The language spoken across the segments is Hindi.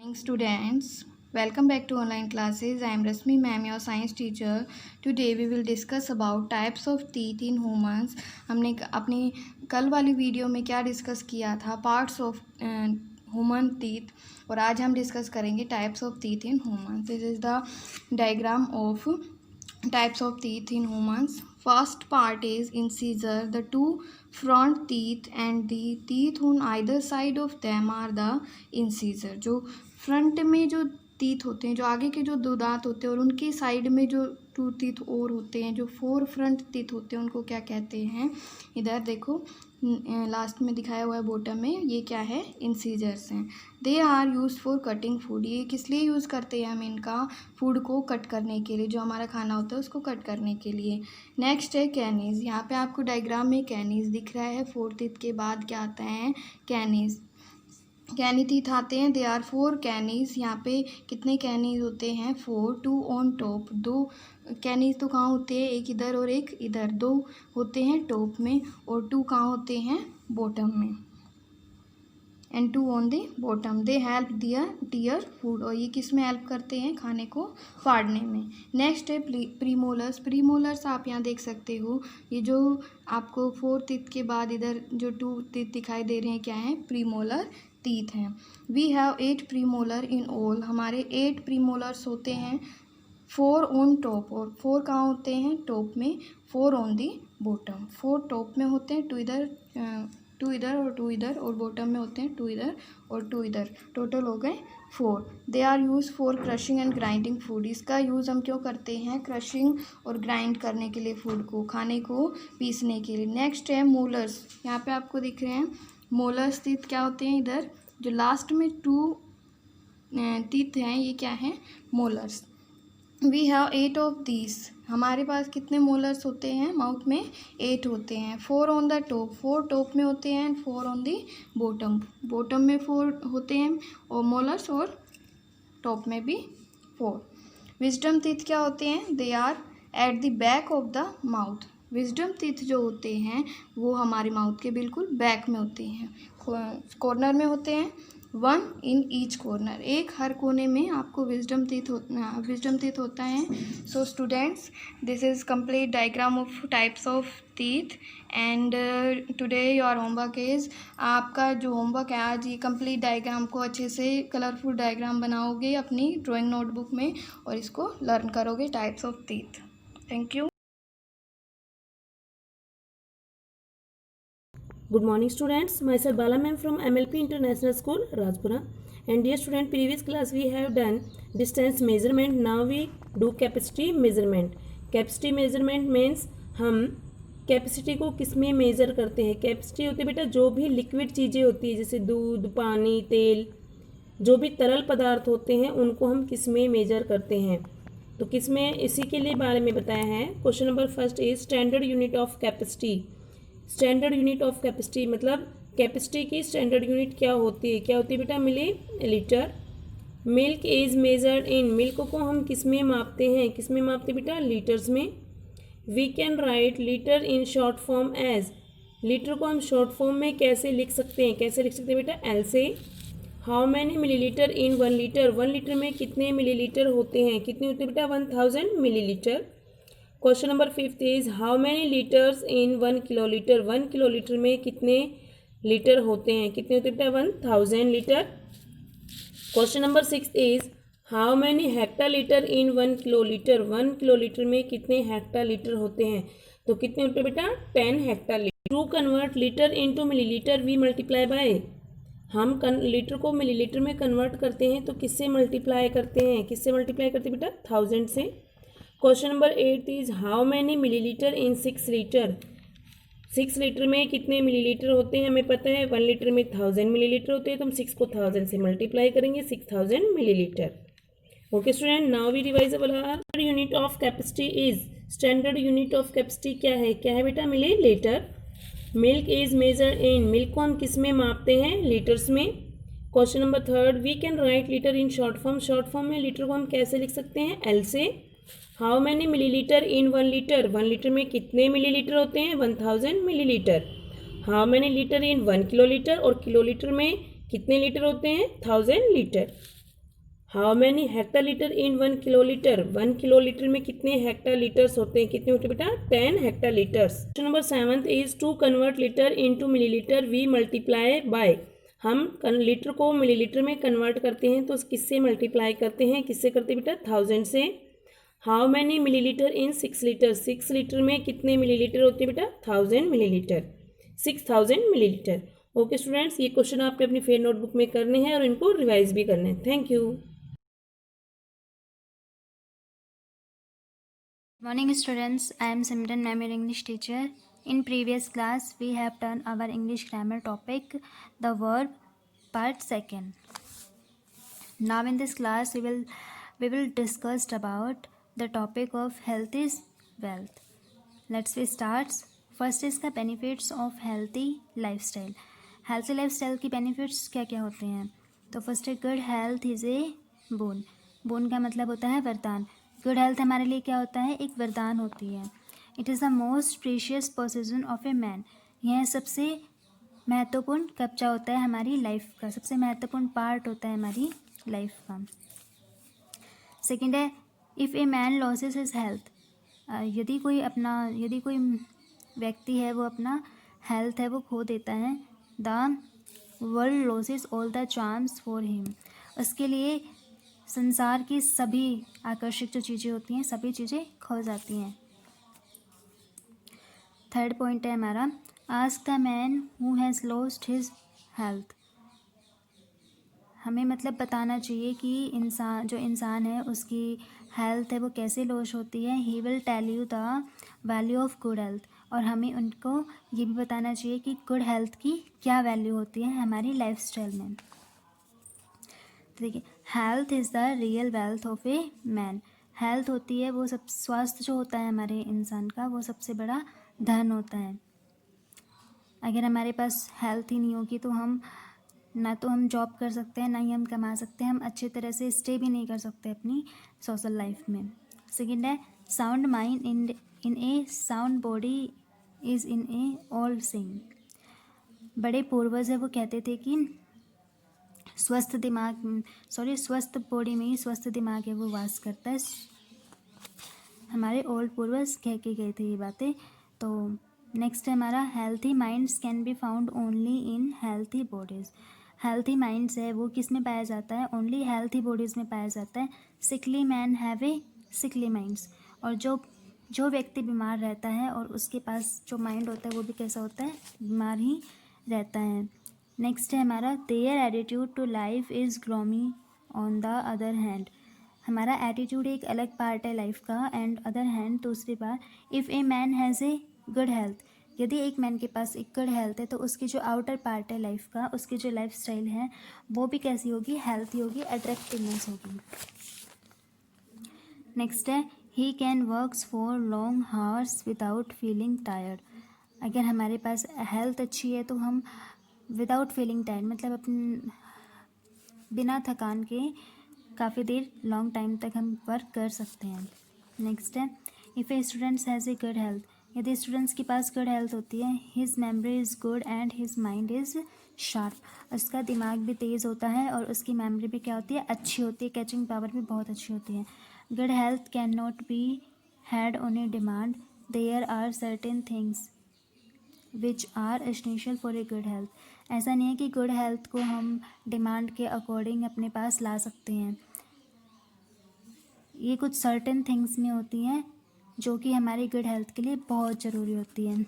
Morning students, welcome back to online classes. I am Rasmi ma'am, your science teacher. Today we will discuss about types of teeth in humans. हमने अपनी कल वाली वीडियो में क्या डिस्कस किया था, पार्ट्स ऑफ ह्यूमन टीथ, और आज हम डिस्कस करेंगे types of teeth in humans. This is the diagram of types of teeth in humans. First part is incisor. The two front teeth and the teeth on either side of them are the incisor. जो फ्रंट में जो टीथ होते हैं, जो आगे के जो दो दांत होते हैं, और उनकी साइड में जो टू टीथ और होते हैं, जो फोर फ्रंट टीथ होते हैं, उनको क्या कहते हैं? इधर देखो लास्ट में दिखाया हुआ है बॉटम में, ये क्या है? इंसीजर्स हैं. They are use for cutting food. ये किस लिए यूज़ करते हैं हम इनका? फूड को कट करने के लिए, जो हमारा खाना होता है उसको कट करने के लिए. नेक्स्ट है कैनीज. यहाँ पे आपको डायग्राम में कैनीज दिख रहा है. फोर टीथ के बाद क्या आता है? कैनीज. कैनी टीथ आते हैं. They are four canines. यहाँ पे कितने कैनीज होते हैं? फोर. Two on top. दो कैनीज तो कहाँ होते हैं? एक इधर और एक इधर. दो होते हैं टॉप में और टू कहाँ होते हैं? बॉटम में. And two on the bottom. They help their tear food. और ये किस में हेल्प करते हैं? खाने को फाड़ने में. नेक्स्ट है प्रीमोलर्स. प्रीमोलर्स आप यहाँ देख सकते हो. ये जो आपको फोर टीथ के बाद इधर जो टू टीथ दिखाई दे रहे हैं, क्या है? प्रीमोलर टीथ हैं. We have 8 premolar in all. हमारे 8 प्रीमोलर्स होते हैं. 4 ऑन टॉप. और 4 कहाँ होते हैं? टॉप में. 4 ऑन दी बॉटम. 4 टॉप में होते हैं, टू इधर और टू इधर, और बॉटम में होते हैं टू इधर और टू इधर. टोटल हो गए 4. They are use for crushing and grinding food. इसका यूज़ हम क्यों करते हैं? क्रशिंग और ग्राइंड करने के लिए, फूड को, खाने को पीसने के लिए. नेक्स्ट है मोलर्स. यहाँ पे आपको दिख रहे हैं मोलर्स टीथ. क्या होते हैं? इधर जो लास्ट में 2 टीथ हैं, ये क्या है? Molars. We have 8 of these. हमारे पास कितने मोलर्स होते हैं माउथ में? 8 होते हैं. 4 ऑन द टॉप. 4 टॉप में होते हैं and 4 on the bottom. Bottom में 4 होते हैं और मोलर्स, और टॉप में भी 4. विजडम टीथ क्या होते हैं? They are at the back of the mouth. Wisdom teeth जो होते हैं वो हमारे माउथ के बिल्कुल बैक में होते हैं, कॉर्नर में होते हैं. 1 इन ईच कॉर्नर. एक हर कोने में आपको विजडम टीथ होता है. So students, this is complete diagram of types of teeth. And today your homework is, आपका जो होमवर्क है आज, ये कंप्लीट डायग्राम को अच्छे से कलरफुल डायग्राम बनाओगे अपनी ड्राइंग नोटबुक में और इसको लर्न करोगे, types of teeth. Thank you. Good morning students, myself Bala ma'am from MLP International School Rajpura. And dear student, previous class we have done distance measurement. Now we do capacity measurement. Capacity measurement means हम कैपेसिटी को किस में मेज़र करते हैं? कैपेसिटी होती है बेटा जो भी लिक्विड चीज़ें होती है, जैसे दूध, पानी, तेल, जो भी तरल पदार्थ होते हैं उनको हम किस में मेज़र करते हैं. तो किस में, इसी के लिए बारे में बताया है. Question number first is standard unit of capacity. Standard unit of capacity मतलब कैपेसिटी की स्टैंडर्ड यूनिट क्या होती है? क्या होती है बेटा? Millilitre. Milk is measured in. Milk को हम किस में मापते हैं? किस में मापते हैं बेटा? लीटर्स में. We can write litre in short form as. Litre को हम शॉर्ट फॉर्म में कैसे लिख सकते हैं? कैसे लिख सकते हैं बेटा? एल से. How many millilitre in 1 litre. 1 litre में कितने मिलीलीटर होते हैं? कितने होते हैं बेटा? 1000 millilitre. Question number 5 is how many litres in 1 kilolitre. 1 kilolitre में कितने लीटर होते हैं? कितने होते हैं? 1000 litre. Question number 6 is how many hectolitre in 1 kilolitre. 1 kilolitre में कितने हेक्टालीटर होते हैं? तो कितने होते हैं बेटा? 10 hectolitre. To convert litre into millilitre we multiply by. हम लीटर को मिलीलीटर में कन्वर्ट करते हैं तो किससे मल्टीप्लाई करते हैं? किससे मल्टीप्लाई करते हैं बेटा? 1000 से. Question number 8 is how many millilitre in 6 litre. 6 litre में कितने मिलीलीटर होते हैं? हमें पता है 1 लीटर में 1000 मिलीलीटर होते हैं, तो हम 6 को 1000 से मल्टीप्लाई करेंगे, 6000 millilitre. Okay student, now we revise our unit of capacity is. Standard unit of capacity क्या है? क्या है बेटा? Millilitre. Milk is measured in. Milk को हम किस में मापते हैं? लीटर्स में. Question number 3 we can write litre in short form. Short form में लीटर को हम कैसे लिख सकते हैं? एल से. How many millilitre in 1 litre. 1 litre में कितने मिलीलीटर होते हैं? 1000 millilitre. How many litre in 1 kilolitre. और किलोलीटर में कितने लीटर होते हैं? 1000 litre. How many hectolitre in 1 kilolitre, 1 kilolitre में कितने हेक्टालीटर्स होते हैं, कितने होते हैं बेटा, 10 hectolitres. Question number 7 is to convert litre into millilitre we multiply by, हम लीटर को मिलीलीटर में कन्वर्ट करते हैं तो किससे मल्टीप्लाई करते हैं, किससे करते हैं बेटा, 1000 से। How many millilitre in 6 litre, 6 litre में कितने मिलीलीटर होते हैं बेटा, 1000 मिलीलीटर, 6000 मिलीलीटर। ओके स्टूडेंट्स, ये क्वेश्चन आपने अपनी फेयर नोटबुक में करने हैं और इनको रिवाइज भी करने हैं। Thank you. Morning students, I am Simran, I am your English teacher. In previous class, we have done our English grammar topic, the verb part second. Now in this class, we will discuss about the topic of health is wealth. Let's start. First is the benefits of healthy lifestyle. Healthy lifestyle की benefits क्या क्या होते हैं? तो फर्स्ट है good health is a bone. Bone का मतलब होता है वरदान। गुड हेल्थ हमारे लिए क्या होता है, एक वरदान होती है। It is the most precious position of a man. यह सबसे महत्वपूर्ण कब्जा होता है हमारी लाइफ का, सबसे महत्वपूर्ण पार्ट होता है हमारी लाइफ का। सेकेंड है if a man losses his health, यदि कोई व्यक्ति है वो अपना हेल्थ है वो खो देता है, the world losses all the charms for him, उसके लिए संसार की सभी आकर्षक जो चीज़ें होती हैं सभी चीज़ें खो जाती हैं। थर्ड पॉइंट है हमारा ask the man who has lost his health. हमें मतलब बताना चाहिए कि इंसान है उसकी हेल्थ है वो कैसे लॉस होती है। He will tell you the value of good health, और हमें उनको ये भी बताना चाहिए कि गुड हेल्थ की क्या वैल्यू होती है हमारी लाइफ स्टाइल में। देखिए, health is the real wealth of a man. Health होती है वो सब, स्वास्थ्य जो होता है हमारे इंसान का वो सबसे बड़ा धन होता है। अगर हमारे पास हेल्थ ही नहीं होगी तो हम ना तो हम जॉब कर सकते हैं, ना ही हम कमा सकते हैं, हम अच्छी तरह से स्टे भी नहीं कर सकते अपनी सोशल लाइफ में। सेकेंड है sound mind in a sound body is in a all sing. बड़े पूर्वज है वो कहते थे कि स्वस्थ बॉडी में ही स्वस्थ दिमाग है वो वास करता है। हमारे ओल्ड पूर्वज कह के गए थे ये बातें। तो नेक्स्ट है हमारा healthy minds can be found only in healthy bodies. Healthy minds है वो किस में पाया जाता है, ओनली हेल्थी बॉडीज़ में पाया जाता है। सिकली मैन हैव ए सिकली माइंड्स, और जो व्यक्ति बीमार रहता है और उसके पास जो माइंड होता है वो भी कैसा होता है, बीमार ही रहता है। नेक्स्ट है हमारा their attitude to life is gloomy on the other hand. हमारा एटीट्यूड एक अलग पार्ट है लाइफ का, एंड अदर हैंड दूसरी बार। If a man has a good health, यदि एक मैन के पास एक गुड हेल्थ है तो उसकी जो आउटर पार्ट है लाइफ का, उसकी जो लाइफ स्टाइल है वो भी कैसी होगी, हेल्थी होगी, अट्रैक्टिवनेस होगी। नेक्स्ट है he can works for long hours without feeling tired. अगर हमारे पास हेल्थ अच्छी है तो हम विदाउट फीलिंग टायर्ड मतलब अपन बिना थकान के काफ़ी देर लॉन्ग टाइम तक हम वर्क कर सकते हैं। नेक्स्ट है if A students has a good health, यदि स्टूडेंट्स के पास गुड हेल्थ होती है, his memory is good and his mind is sharp, उसका दिमाग भी तेज़ होता है और उसकी मेमोरी भी क्या होती है, अच्छी होती है, कैचिंग पावर भी बहुत अच्छी होती है। Good health can not be had on a demand, there are certain things which are essential for a good health. ऐसा नहीं है कि गुड हेल्थ को हम डिमांड के अकॉर्डिंग अपने पास ला सकते हैं, ये कुछ सर्टेन थिंग्स में होती हैं जो कि हमारी गुड हेल्थ के लिए बहुत ज़रूरी होती है।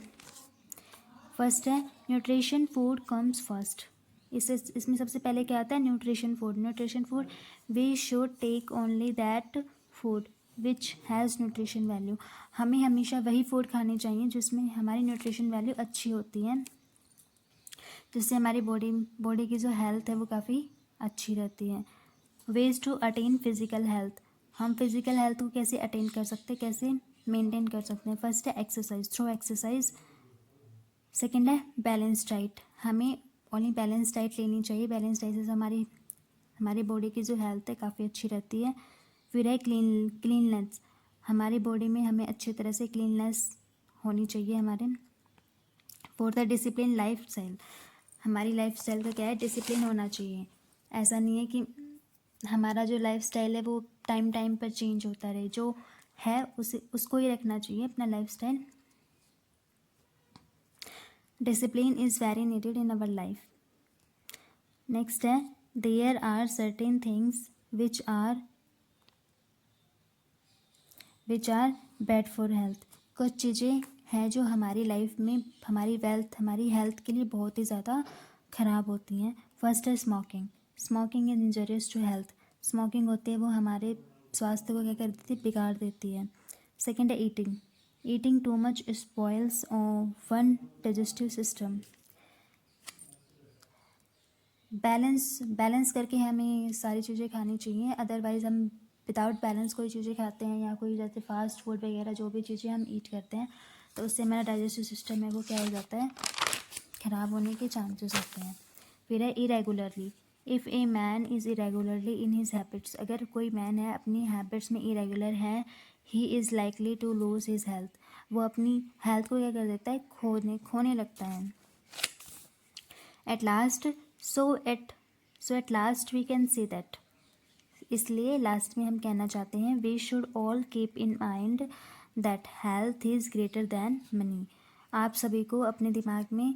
फर्स्ट है न्यूट्रिशन फूड कम्स फर्स्ट। इसमें सबसे पहले क्या आता है, nutrition food we should take only that food which has nutrition value. हमें हमेशा वही फूड खानी चाहिए जिसमें हमारी न्यूट्रिशन वैल्यू अच्छी होती है, जिससे हमारी बॉडी की जो हेल्थ है वो काफ़ी अच्छी रहती है। Ways to attain physical health, हम फिज़िकल हेल्थ को कैसे अटेन कर सकते हैं, कैसे मेंटेन कर सकते हैं। फर्स्ट है एक्सरसाइज, थ्रू एक्सरसाइज। सेकेंड है बैलेंस डाइट, हमें ओनली बैलेंस डाइट लेनी चाहिए, बैलेंस डाइट से हमारी बॉडी की जो हेल्थ है काफ़ी अच्छी रहती है। फिर है क्लीननेस, हमारी बॉडी में हमें अच्छी तरह से क्लीननेस होनी चाहिए हमारे। फोर्थ है डिसिप्लिन लाइफ स्टाइल, हमारी लाइफ स्टाइल का क्या है, डिसिप्लिन होना चाहिए। ऐसा नहीं है कि हमारा जो लाइफस्टाइल है वो टाइम टाइम पर चेंज होता रहे, जो है उसको ही रखना चाहिए अपना lifestyle. Discipline is very needed in our life. Next है, there are certain things which are bad for health. कुछ चीज़ें हैं जो हमारी लाइफ में हमारी हेल्थ के लिए बहुत ही ज़्यादा ख़राब होती हैं। फर्स्ट है smoking. Smoking is injurious to health. Smoking होती है वो हमारे स्वास्थ्य को क्या कर देती है, बिगाड़ देती है। सेकेंड है eating. Eating too much spoils one digestive system. Balance करके हमें सारी चीज़ें खानी चाहिए, अदरवाइज़ हम विदाउट बैलेंस कोई चीज़ें खाते हैं या कोई जैसे फास्ट फूड वगैरह जो भी चीज़ें हम ईट करते हैं तो उससे हमारा डाइजेस्टिव सिस्टम है वो क्या हो जाता है, ख़राब होने के चांसेस होते हैं। फिर है irregularly. If a man is irregularly in his habits. अगर कोई मैन है अपनी हैबिट्स में इरेगुलर है, he is likely to lose his health. वो अपनी हेल्थ को क्या कर देता है, खोने लगता है। At last so at last we can say that. इसलिए लास्ट में हम कहना चाहते हैं, we should all keep in mind that health is greater than money. आप सभी को अपने दिमाग में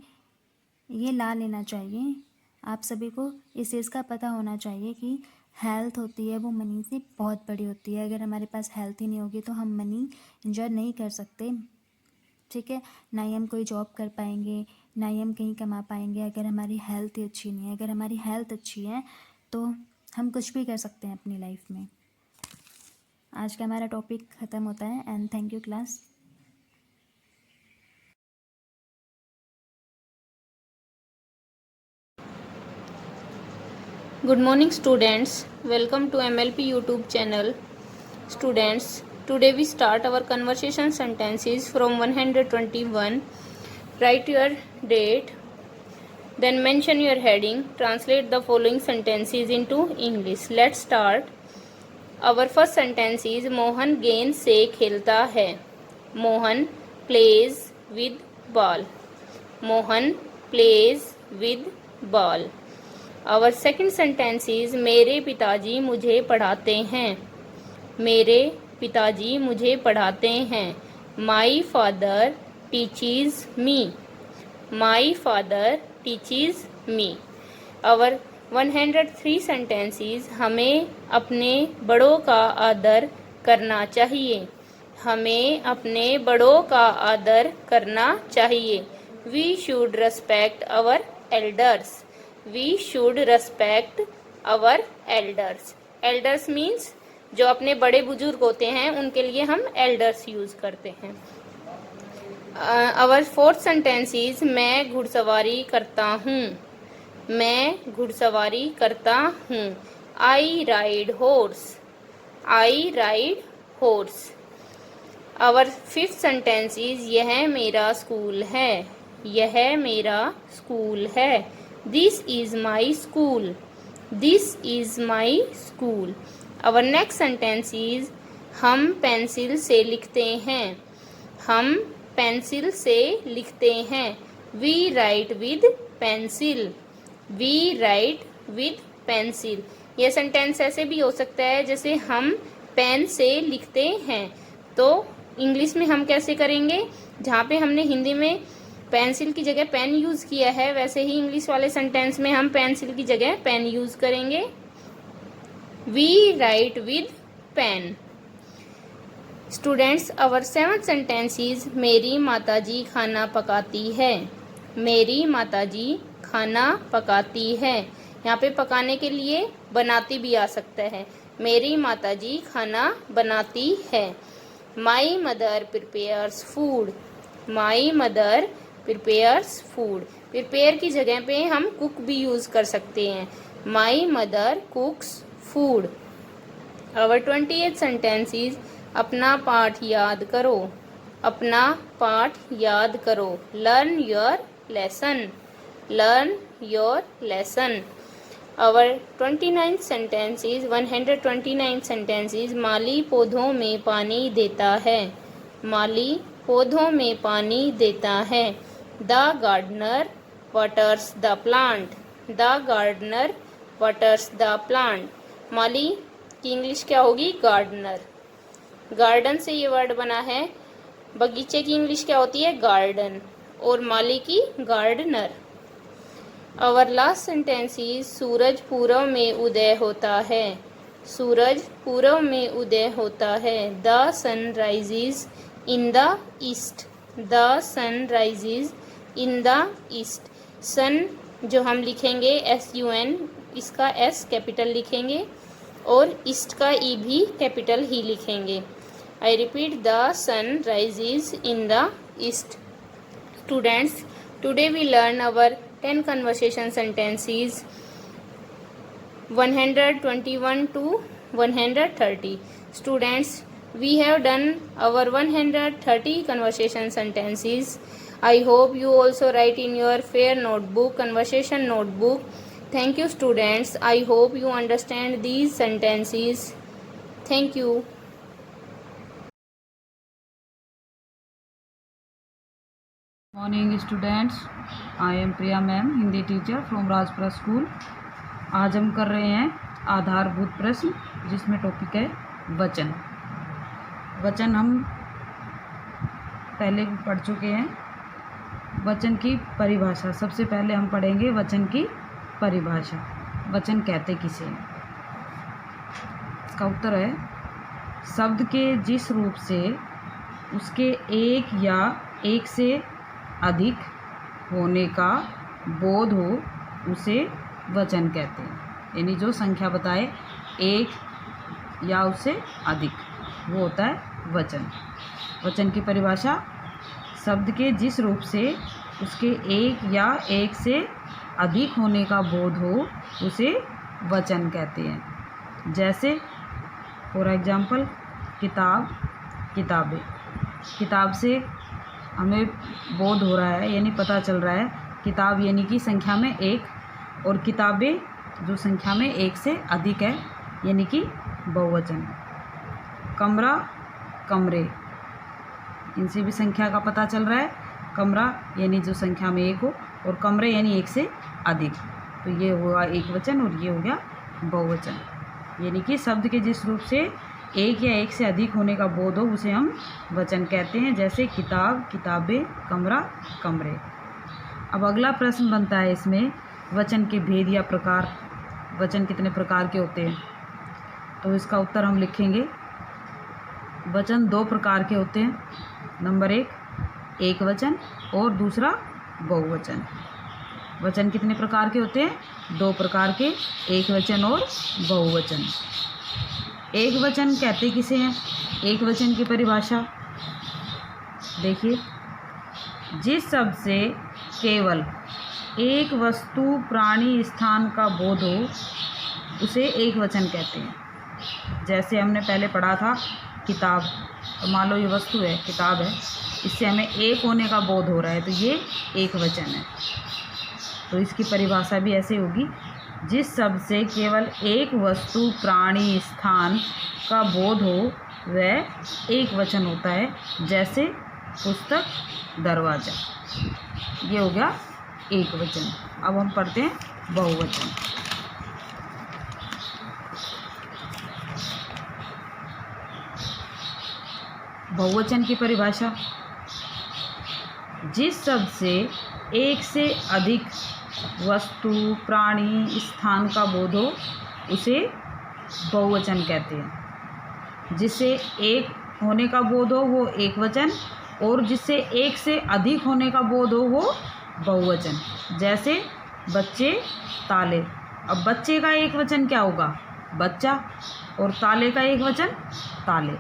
ये ला लेना चाहिए, आप सभी को इस चीज़ का पता होना चाहिए कि हेल्थ होती है वो मनी से बहुत बड़ी होती है। अगर हमारे पास हेल्थ ही नहीं होगी तो हम मनी इंजॉय नहीं कर सकते, ठीक है। ना ही हम कोई जॉब कर पाएंगे, ना ही हम कहीं कमा पाएंगे अगर हमारी हेल्थ ही अच्छी नहीं है। अगर हमारी हेल्थ अच्छी है तो हम कुछ भी कर सकते हैं अपनी लाइफ में। आज का हमारा टॉपिक ख़त्म होता है and thank you class. Good morning students, welcome to MLP YouTube channel. Students, today we start our conversation sentences from 121. Write your date, then mention your heading, translate the following sentences into English. Let's start. Our first sentence is Mohan गेंद से खेलता है। Mohan plays with ball. Mohan plays with ball. Our second sentence is मेरे पिताजी मुझे पढ़ाते हैं। मेरे पिताजी मुझे पढ़ाते हैं। My father teaches me. My father teaches me. Our 103 sentence is हमें अपने बड़ों का आदर करना चाहिए। हमें अपने बड़ों का आदर करना चाहिए। We should respect our elders. We should respect our elders. Elders means जो अपने बड़े बुजुर्ग होते हैं उनके लिए हम elders यूज करते हैं। Our fourth sentence is मैं घुड़सवारी करता हूँ। मैं घुड़सवारी करता हूँ। I ride horse. I ride horse. Our fifth sentence is यह मेरा स्कूल है। यह मेरा स्कूल है। This is my school. This is my school. Our next sentence is हम पेंसिल से लिखते हैं। हम पेंसिल से लिखते हैं। We write with pencil. We write with pencil. यह सेंटेंस ऐसे भी हो सकता है जैसे हम पेन से लिखते हैं, तो इंग्लिश में हम कैसे करेंगे, जहाँ पे हमने हिंदी में पेंसिल की जगह पेन यूज़ किया है वैसे ही इंग्लिश वाले सेंटेंस में हम पेंसिल की जगह पेन यूज़ करेंगे। We write with pen. Students, our seventh sentence is मेरी माताजी खाना पकाती है। मेरी माताजी खाना पकाती है। यहाँ पे पकाने के लिए बनाती भी आ सकता है। मेरी माताजी खाना बनाती है। My mother prepares food. My mother prepares food. Prepare की जगह पे हम cook भी यूज़ कर सकते हैं। My mother cooks food. Our 28th sentence is अपना पाठ याद करो। अपना पाठ याद करो। Learn your lesson. Learn your lesson. Our 29th sentence is 129th sentence is माली पौधों में पानी देता है। माली पौधों में पानी देता है। The gardener waters the plant. The gardener waters the plant. माली की इंग्लिश क्या होगी? गार्डनर। गार्डन से ये वर्ड बना है। बगीचे की इंग्लिश क्या होती है? गार्डन। और माली की gardener. Our last sentence is सूरज पूरब में उदय होता है। सूरज पूरब में उदय होता है। The sun rises in the east. The sun rises in the east. Sun जो हम लिखेंगे SUN, इसका S कैपिटल लिखेंगे और ईस्ट का E भी कैपिटल ही लिखेंगे। I repeat, the sun rises in the east. Students, today we learn our 10 conversation sentences 121 to 130. Students, we have done our 130 conversation sentences. I hope you also write in your fair notebook, conversation notebook. Thank you, students. I hope you understand these sentences. Thank you. Morning students, I am Priya ma'am, Hindi teacher from Rajpura school. आज हम कर रहे हैं आधारभूत प्रश्न, जिसमें टॉपिक है वचन। वचन हम पहले पढ़ चुके हैं। वचन की परिभाषा सबसे पहले हम पढ़ेंगे। वचन की परिभाषा, वचन कहते किसे हैं? इसका उत्तर है शब्द के जिस रूप से उसके एक या एक से अधिक होने का बोध हो उसे वचन कहते हैं। यानी जो संख्या बताए एक या उससे अधिक, वो होता है वचन। वचन की परिभाषा, शब्द के जिस रूप से उसके एक या एक से अधिक होने का बोध हो उसे वचन कहते हैं। जैसे फॉर एग्जाम्पल, किताब, किताबें। किताब से हमें बोध हो रहा है, यानी पता चल रहा है किताब यानी कि संख्या में एक, और किताबें जो संख्या में एक से अधिक है, यानी कि बहुवचन। कमरा, कमरे, इनसे भी संख्या का पता चल रहा है। कमरा यानी जो संख्या में एक हो, और कमरे यानी एक से अधिक, तो ये हुआ एक वचन और ये हो गया बहुवचन। यानी कि शब्द के जिस रूप से एक या एक से अधिक होने का बोध हो उसे हम वचन कहते हैं। जैसे किताब, किताबें, कमरा, कमरे। अब अगला प्रश्न बनता है इसमें, वचन के भेद या प्रकार। वचन कितने प्रकार के होते हैं? तो इसका उत्तर हम लिखेंगे, वचन 2 प्रकार के होते हैं। नंबर 1 एक वचन और दूसरा बहुवचन। वचन कितने प्रकार के होते हैं? 2 प्रकार के, एक वचन और बहुवचन। एक वचन कहते किसे हैं? एक वचन की परिभाषा देखिए, जिस शब्द से केवल एक वस्तु, प्राणी, स्थान का बोध हो उसे एक वचन कहते हैं। जैसे हमने पहले पढ़ा था किताब, तो मान लो ये वस्तु है, किताब है, इससे हमें एक होने का बोध हो रहा है, तो ये एक वचन है। तो इसकी परिभाषा भी ऐसे होगी, जिस शब्द से केवल एक वस्तु, प्राणी, स्थान का बोध हो वह एक वचन होता है। जैसे पुस्तक, दरवाजा, ये हो गया एक वचन। अब हम पढ़ते हैं बहुवचन। बहुवचन की परिभाषा, जिस शब्द से एक से अधिक वस्तु, प्राणी, स्थान का बोध हो उसे बहुवचन कहते हैं। जिससे एक होने का बोध हो वो एक वचन, और जिससे एक से अधिक होने का बोध हो वो बहुवचन। जैसे बच्चे, ताले। अब बच्चे का एक वचन क्या होगा? बच्चा, और ताले का एक वचन ताले।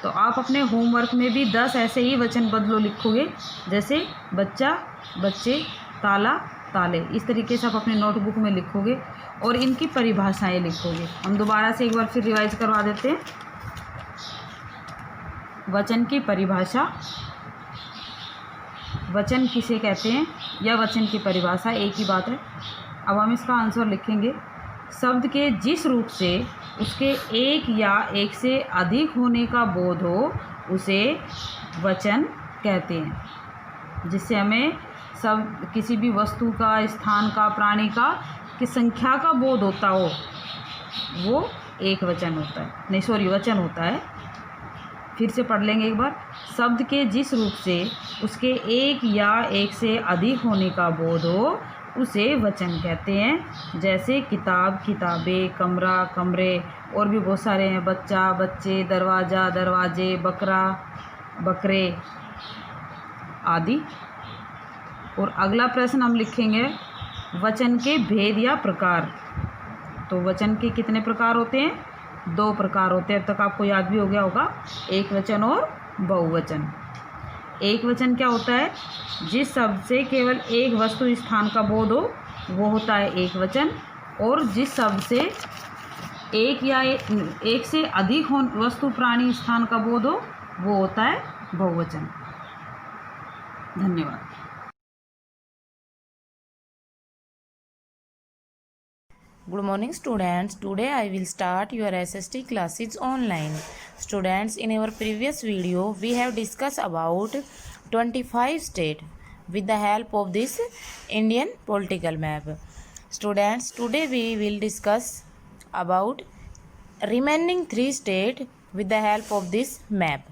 तो आप अपने होमवर्क में भी 10 ऐसे ही वचन बदलो लिखोगे, जैसे बच्चा, बच्चे, ताला, ताले। इस तरीके से आप अपने नोटबुक में लिखोगे और इनकी परिभाषाएं लिखोगे। हम दोबारा से एक बार फिर रिवाइज करवा देते हैं। वचन की परिभाषा, वचन किसे कहते हैं या वचन की परिभाषा एक ही बात है। अब हम इसका आंसर लिखेंगे, शब्द के जिस रूप से उसके एक या एक से अधिक होने का बोध हो उसे वचन कहते हैं। जिससे हमें सब किसी भी वस्तु का, स्थान का, प्राणी का कि संख्या का बोध होता हो, वो एक वचन होता है, नहीं सॉरी वचन होता है। फिर से पढ़ लेंगे एक बार। शब्द के जिस रूप से उसके एक या एक से अधिक होने का बोध हो उसे वचन कहते हैं। जैसे किताब, किताबें, कमरा, कमरे, और भी बहुत सारे हैं, बच्चा, बच्चे, दरवाज़ा, दरवाजे, बकरा, बकरे आदि। और अगला प्रश्न हम लिखेंगे वचन के भेद या प्रकार। तो वचन के कितने प्रकार होते हैं? 2 प्रकार होते हैं। अब तक आपको याद भी हो गया होगा, एक वचन और बहुवचन। एक वचन क्या होता है? जिस शब्द से केवल एक वस्तु स्थान का बोध हो वो होता है एक वचन, और जिस शब्द से एक या एक से अधिक वस्तु प्राणी स्थान का बोध हो वो होता है बहुवचन। धन्यवाद। Good morning students. Today I will start your SST classes online. Students, in our previous video we have discussed about 25 states with the help of this Indian political map. Students, today we will discuss about remaining 3 states with the help of this map.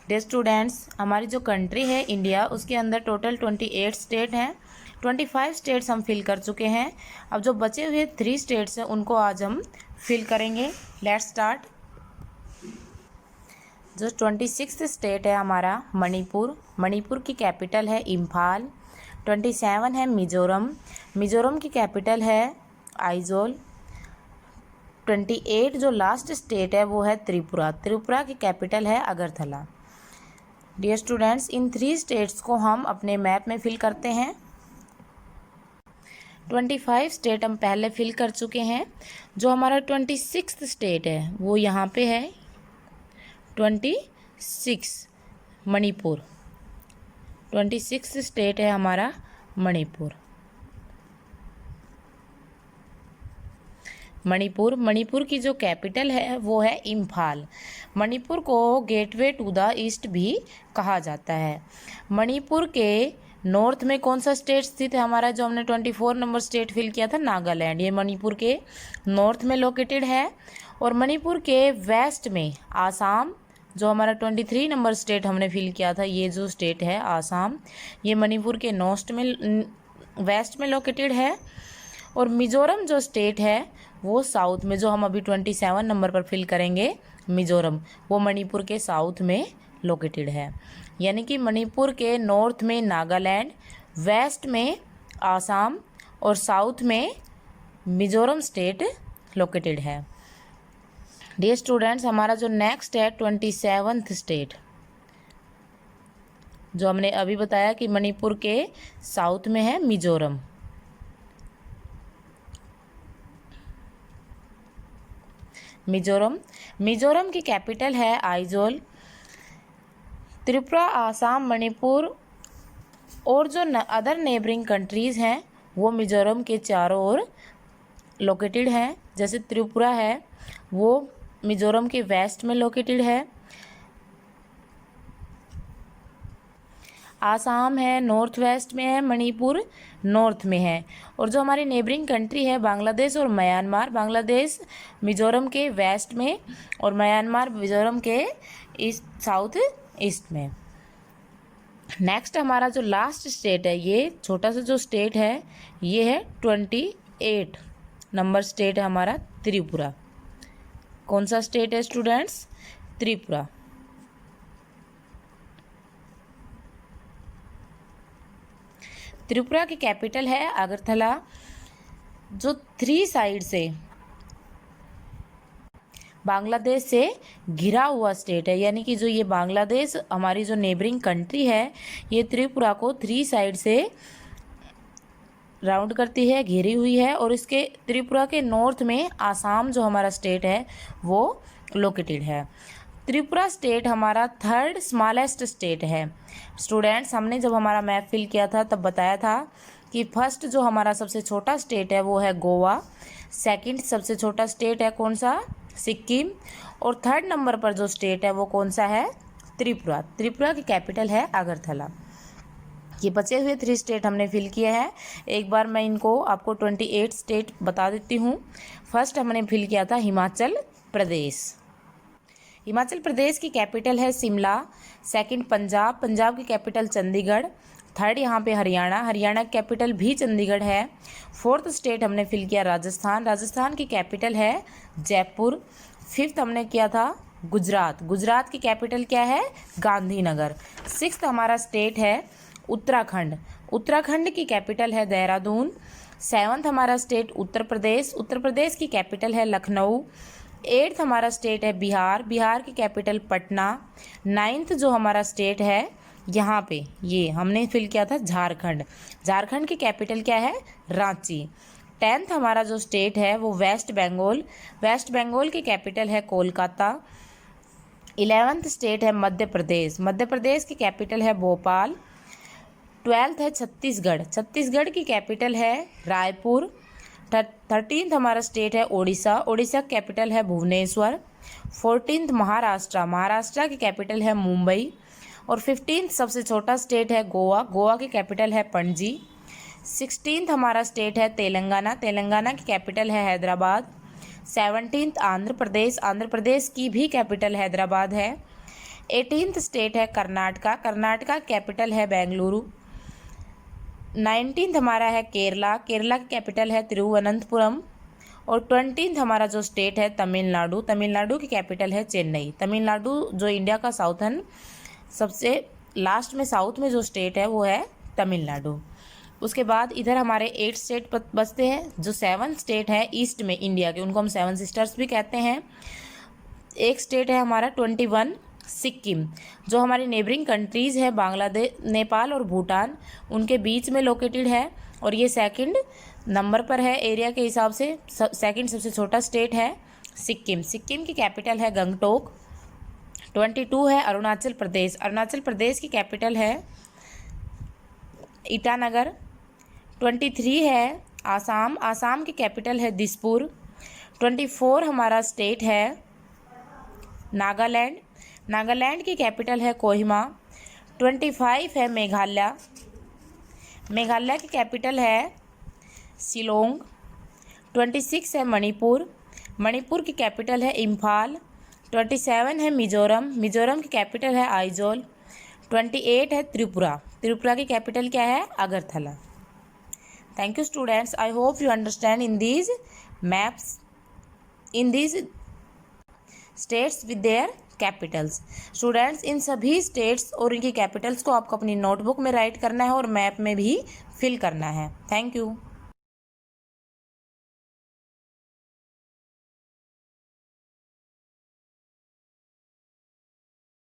Dear students, हमारी जो कंट्री है इंडिया, उसके अंदर टोटल 28 स्टेट हैं। 25 स्टेट्स हम फिल कर चुके हैं। अब जो बचे हुए 3 स्टेट्स हैं उनको आज हम फिल करेंगे। Let's start. जो 26th स्टेट है हमारा मणिपुर। मणिपुर की कैपिटल है इम्फाल। 27 है मिजोरम। मिजोरम की कैपिटल है आइजोल। 28 जो लास्ट स्टेट है वो है त्रिपुरा। त्रिपुरा की कैपिटल है अगरतला। डियर स्टूडेंट्स, इन 3 स्टेट्स को हम अपने मैप में फिल करते हैं। 25 स्टेट हम पहले फिल कर चुके हैं। जो हमारा 26th स्टेट है वो यहाँ पे है 26 मणिपुर। 26th स्टेट है हमारा मणिपुर। मणिपुर की जो कैपिटल है वो है इम्फाल। मणिपुर को गेटवे टू द ईस्ट भी कहा जाता है। मणिपुर के नॉर्थ में कौन सा स्टेट स्थित है हमारा? जो हमने 24 नंबर स्टेट फिल किया था, नागालैंड। ये मणिपुर के नॉर्थ में लोकेटेड है। और मणिपुर के वेस्ट में आसाम, जो हमारा 23 नंबर स्टेट हमने फिल किया था, ये जो स्टेट है आसाम, ये मणिपुर के वेस्ट में लोकेटेड है। और मिजोरम जो स्टेट है वो साउथ में, जो हम अभी 27 नंबर पर फिल करेंगे मिजोरम, वो मणिपुर के साउथ में लोकेटेड है। यानी कि मणिपुर के नॉर्थ में नागालैंड, वेस्ट में आसाम और साउथ में मिजोरम स्टेट लोकेटेड है। डियर स्टूडेंट्स, हमारा जो नेक्स्ट है 27th स्टेट, जो हमने अभी बताया कि मणिपुर के साउथ में है मिजोरम। मिजोरम की कैपिटल है आइजोल। त्रिपुरा, आसाम, मणिपुर और जो अदर नेबरिंग कंट्रीज़ हैं वो मिजोरम के चारों ओर लोकेटेड हैं। जैसे त्रिपुरा है वो मिजोरम के वेस्ट में लोकेटेड है। आसाम है नॉर्थ वेस्ट में है। मणिपुर नॉर्थ में है। और जो हमारी नेबरिंग कंट्री है बांग्लादेश और म्यांमार, बांग्लादेश मिजोरम के वेस्ट में और म्यांमार मिजोरम के साउथ ईस्ट में। नेक्स्ट हमारा जो लास्ट स्टेट है, ये छोटा सा जो स्टेट है ये है 28 नंबर स्टेट है हमारा त्रिपुरा। कौन सा स्टेट है स्टूडेंट्स? त्रिपुरा। त्रिपुरा की कैपिटल है अगरतला। जो 3 साइड से बांग्लादेश से घिरा हुआ स्टेट है, यानी कि जो ये बांग्लादेश हमारी जो नेबरिंग कंट्री है, ये त्रिपुरा को 3 साइड से राउंड करती है, घेरी हुई है। और इसके त्रिपुरा के नॉर्थ में आसाम जो हमारा स्टेट है वो लोकेटेड है। त्रिपुरा स्टेट हमारा 3rd स्मॉलेस्ट स्टेट है। स्टूडेंट्स, हमने जब हमारा मैप फिल किया था तब बताया था कि फर्स्ट जो हमारा सबसे छोटा स्टेट है वो है गोवा। सेकंड सबसे छोटा स्टेट है कौन सा? सिक्किम। और 3rd नंबर पर जो स्टेट है वो कौन सा है? त्रिपुरा। त्रिपुरा की कैपिटल है अगरतला। ये बचे हुए 3 स्टेट हमने फिल किए हैं। एक बार मैं इनको आपको 28 स्टेट बता देती हूँ। फर्स्ट हमने फिल किया था हिमाचल प्रदेश। हिमाचल प्रदेश की कैपिटल है शिमला। सेकंड पंजाब, पंजाब की कैपिटल चंडीगढ़। थर्ड यहाँ पे हरियाणा, हरियाणा की कैपिटल भी चंडीगढ़ है। फोर्थ स्टेट हमने फिल किया राजस्थान, राजस्थान की कैपिटल है जयपुर। फिफ्थ हमने किया था गुजरात, गुजरात की कैपिटल क्या है गांधीनगर। सिक्स्थ हमारा स्टेट है उत्तराखंड, उत्तराखंड की कैपिटल है देहरादून। सेवन्थ हमारा स्टेट उत्तर प्रदेश, उत्तर प्रदेश की कैपिटल है लखनऊ। एट्थ हमारा स्टेट है बिहार, बिहार की कैपिटल पटना। नाइन्थ जो हमारा स्टेट है यहाँ पे ये हमने फिल किया था झारखंड, झारखंड की कैपिटल क्या है रांची। 10th हमारा जो स्टेट है वो वेस्ट बंगाल, वेस्ट बंगाल की कैपिटल है कोलकाता। 11th स्टेट है मध्य प्रदेश, मध्य प्रदेश की कैपिटल है भोपाल। 12th है छत्तीसगढ़, छत्तीसगढ़ की कैपिटल है रायपुर। 13th हमारा स्टेट है ओडिशा, ओडिशा की कैपिटल है भुवनेश्वर। 14th महाराष्ट्र, महाराष्ट्र की कैपिटल है मुंबई। और 15th सबसे छोटा स्टेट है गोवा, गोवा की कैपिटल है पणजी। 16th हमारा स्टेट है तेलंगाना, तेलंगाना की कैपिटल है हैदराबाद। 17th आंध्र प्रदेश, आंध्र प्रदेश की भी कैपिटल हैदराबाद है। 18th स्टेट है कर्नाटका, कर्नाटका की कैपिटल है बेंगलुरु। 19th हमारा है केरला, केरला की कैपिटल है तिरुवनंतपुरम। और 20th हमारा जो स्टेट है तमिलनाडु, तमिलनाडु की कैपिटल है चेन्नई। तमिलनाडु जो इंडिया का साउथर्न सबसे लास्ट में साउथ में जो स्टेट है वो है तमिलनाडु। उसके बाद इधर हमारे 8 स्टेट बचते हैं। जो 7 स्टेट है ईस्ट में इंडिया के, उनको हम 7 सिस्टर्स भी कहते हैं। एक स्टेट है हमारा 21 सिक्किम, जो हमारी नेबरिंग कंट्रीज़ है बांग्लादेश, नेपाल और भूटान, उनके बीच में लोकेटेड है। और ये सेकंड नंबर पर है एरिया के हिसाब से, सेकंड सबसे छोटा स्टेट है सिक्किम। सिक्किम की कैपिटल है गंगटोक। 22 है अरुणाचल प्रदेश, अरुणाचल प्रदेश की कैपिटल है ईटानगर। 23 है आसाम, आसाम की कैपिटल है दिसपुर। 24 हमारा स्टेट है नागालैंड, नागालैंड की कैपिटल है कोहिमा। 25 है मेघालय, मेघालय की कैपिटल है शिलोंग। 26 है मणिपुर, मणिपुर की कैपिटल है इम्फाल। 27 है मिजोरम, मिजोरम की कैपिटल है आइजोल। 28 है त्रिपुरा, त्रिपुरा की कैपिटल क्या है Agartala. Thank you students, I hope you understand in these maps, in these states with their Capitals. Students in सभी स्टेट्स और इनकी कैपिटल्स को आपको अपनी नोटबुक में राइट करना है और मैप में भी फिल करना है। Thank you.